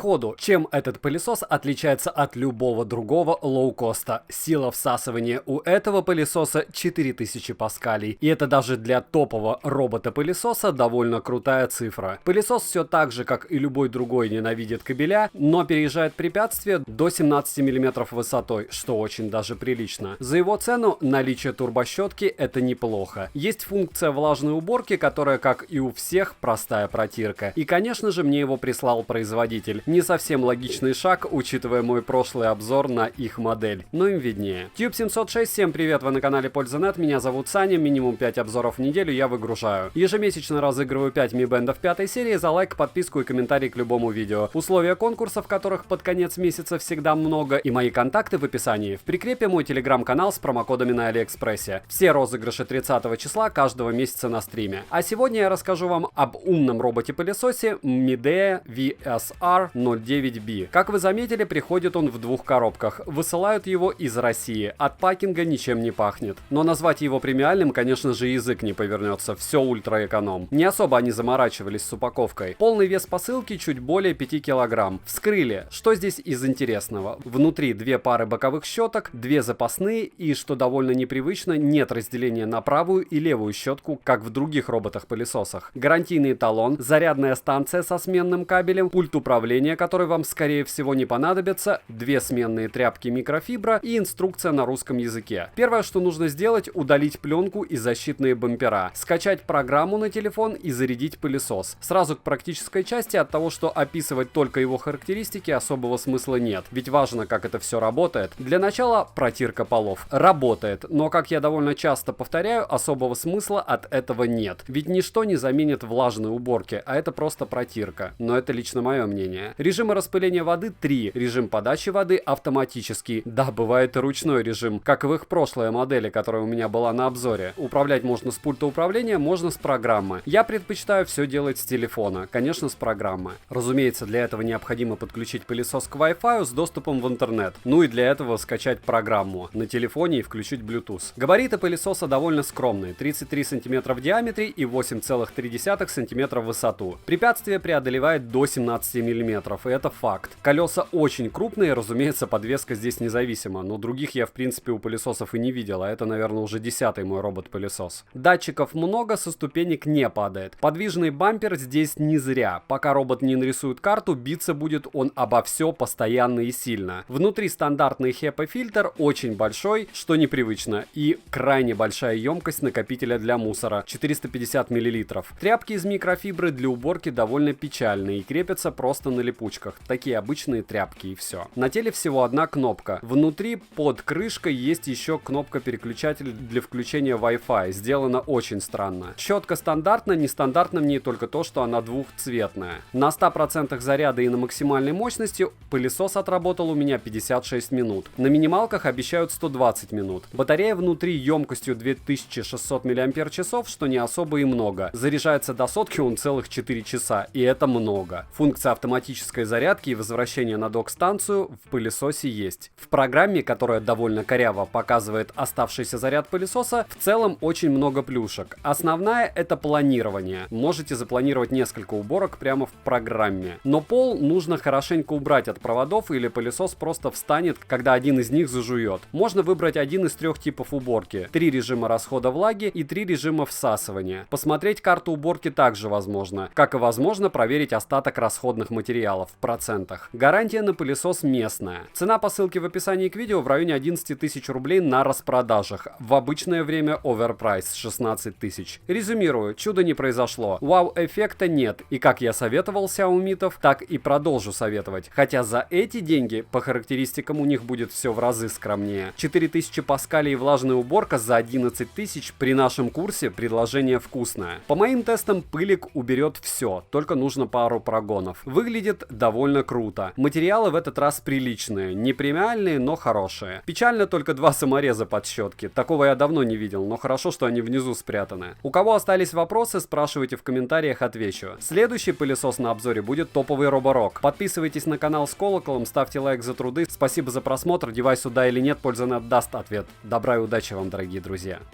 Сходу, чем этот пылесос отличается от любого другого лоукоста? Сила всасывания у этого пылесоса 4000 паскалей, и это даже для топового робота-пылесоса довольно крутая цифра. Пылесос все так же, как и любой другой, ненавидит кабеля, но переезжает препятствия до 17 мм высотой, что очень даже прилично. За его цену наличие турбощетки это неплохо. Есть функция влажной уборки, которая, как и у всех, простая протирка. И, конечно же, мне его прислал производитель. Не совсем логичный шаг, учитывая мой прошлый обзор на их модель, но им виднее. Tube706, всем привет, вы на канале Польза.нет, меня зовут Саня, минимум 5 обзоров в неделю я выгружаю. Ежемесячно разыгрываю 5 Mi Band 5 серии за лайк, подписку и комментарий к любому видео. Условия конкурсов, которых под конец месяца всегда много, и мои контакты в описании. В прикрепе мой телеграм-канал с промокодами на Алиэкспрессе. Все розыгрыши 30 числа каждого месяца на стриме. А сегодня я расскажу вам об умном роботе-пылесосе Midea VSR09B. Как вы заметили, приходит он в двух коробках. Высылают его из России. От пакинга ничем не пахнет. Но назвать его премиальным, конечно же, язык не повернется. Все ультраэконом. Не особо они заморачивались с упаковкой. Полный вес посылки чуть более 5 килограмм. Вскрыли. Что здесь из интересного? Внутри две пары боковых щеток, две запасные и, что довольно непривычно, нет разделения на правую и левую щетку, как в других роботах-пылесосах. Гарантийный талон, зарядная станция со сменным кабелем, пульт управления, который вам скорее всего не понадобится, две сменные тряпки микрофибра и инструкция на русском языке. Первое, что нужно сделать, удалить пленку и защитные бампера, скачать программу на телефон и зарядить пылесос. Сразу к практической части, от того, что описывать только его характеристики, особого смысла нет, ведь важно, как это все работает. Для начала протирка полов. Работает, но, как я довольно часто повторяю, особого смысла от этого нет, ведь ничто не заменит влажной уборки, а это просто протирка, но это лично мое мнение. Режимы распыления воды 3, режим подачи воды автоматический, да, бывает и ручной режим, как в их прошлой модели, которая у меня была на обзоре. Управлять можно с пульта управления, можно с программы. Я предпочитаю все делать с телефона, конечно, с программы. Разумеется, для этого необходимо подключить пылесос к Wi-Fi с доступом в интернет, ну и для этого скачать программу на телефоне и включить Bluetooth. Габариты пылесоса довольно скромные, 33 см в диаметре и 8,3 см в высоту. Препятствие преодолевает до 17 мм, и это факт. Колеса очень крупные, разумеется, подвеска здесь независима, но других я в принципе у пылесосов и не видел, а это, наверное, уже 10-й мой робот-пылесос. Датчиков много, со ступенек не падает. Подвижный бампер здесь не зря. Пока робот не нарисует карту, биться будет он обо все постоянно и сильно. Внутри стандартный HEPA-фильтр, очень большой, что непривычно, и крайне большая емкость накопителя для мусора, 450 мл. Тряпки из микрофибры для уборки довольно печальные и крепятся просто на липучках. Такие обычные тряпки и все. На теле всего одна кнопка. Внутри под крышкой есть еще кнопка-переключатель для включения Wi-Fi. Сделано очень странно. Щетка стандартна, нестандартно в ней только то, что она двухцветная. На 100% заряда и на максимальной мощности пылесос отработал у меня 56 минут. На минималках обещают 120 минут. Батарея внутри емкостью 2600 мАч, что не особо и много. Заряжается до сотки он целых 4 часа, и это много. Функция автоматической зарядки и возвращения на док-станцию в пылесосе есть. В программе, которая довольно коряво показывает оставшийся заряд пылесоса, в целом очень много плюшек. Основная — это планирование. Можете запланировать несколько уборок прямо в программе. Но пол нужно хорошенько убрать от проводов, или пылесос просто встанет, когда один из них зажует. Можно выбрать один из трех типов уборки. 3 режима расхода влаги и 3 режима всасывания. Посмотреть карту уборки также возможно, как и возможно проверить остаток расходных материалов в процентах. Гарантия на пылесос местная. Цена по ссылке в описании к видео в районе 11 тысяч рублей на распродажах. В обычное время оверпрайс 16 тысяч. Резюмирую, чудо не произошло. Вау-эффекта нет. И как я советовал сяомитов, так и продолжу советовать. Хотя за эти деньги по характеристикам у них будет все в разы скромнее. 4000 паскалей и влажная уборка за 11 тысяч при нашем курсе предложение вкусное. По моим тестам пылик уберет все, только нужно пару прогонов. Выглядит довольно круто. Материалы в этот раз приличные, не премиальные, но хорошие. Печально только 2 самореза под щетки. Такого я давно не видел, но хорошо, что они внизу спрятаны. У кого остались вопросы, спрашивайте в комментариях, отвечу. Следующий пылесос на обзоре будет топовый Роборок. Подписывайтесь на канал с колоколом, ставьте лайк за труды. Спасибо за просмотр. Девайс сюда или нет, Польза.нет даст ответ. Добра и удачи вам, дорогие друзья.